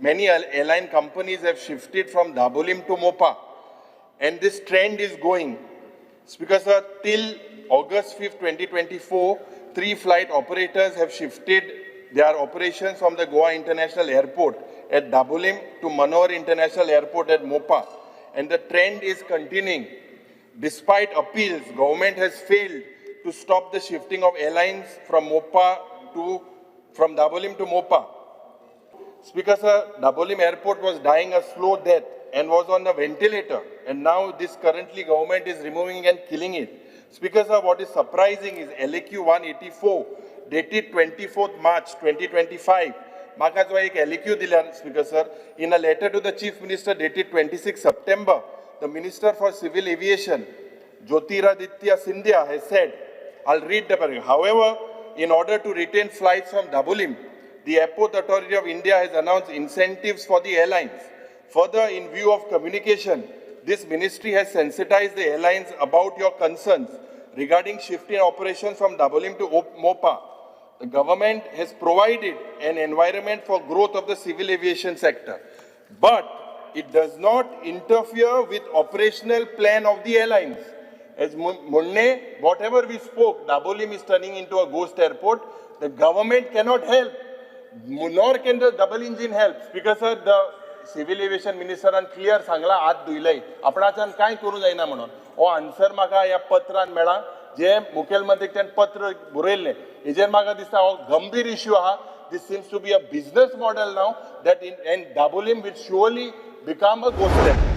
many airline companies have shifted from Dabolim to Mopa. And this trend is going. Speaker sir, till August 5th, 2024, 3 flight operators have shifted their operations from the Goa International Airport at Dabolim to Manor International Airport at Mopa. And the trend is continuing. Despite appeals, government has failed to stop the shifting of airlines from Dabolim to Mopa. Speaker sir, Dabolim Airport was dying a slow death and was on the ventilator, and now this currently government is removing and killing it. Speaker sir, what is surprising is LAQ 184 dated 24th March 2025. Maka jo ek LAQ dilan, Speaker sir, in a letter to the Chief Minister dated 26 September, the Minister for Civil Aviation, Jyotiraditya Scindia, has said, I'll read the paragraph. However, in order to retain flights from Dabolim, the Airport Authority of India has announced incentives for the airlines. Further, in view of communication, this ministry has sensitized the airlines about your concerns regarding shifting operations from Dabolim to Mopa. The government has provided an environment for growth of the civil aviation sector, but it does not interfere with operational plan of the airlines. As Munne, whatever we spoke, Dabolim is turning into a ghost airport. The government cannot help, nor can the double engine help. Because the civil aviation minister and clear sangla at duilai. आपणाचान काय करू जायना म्हणून. ओ answer म्हाका या पत्रान मेळा जे मुखेलमंत्रीक त्यान पत्र बरयल्ले. हेजेर म्हाका दिसता हो गंभीर इश्यू आहा. This seems to be a business model now that and Dabolim will surely become a ghost airport.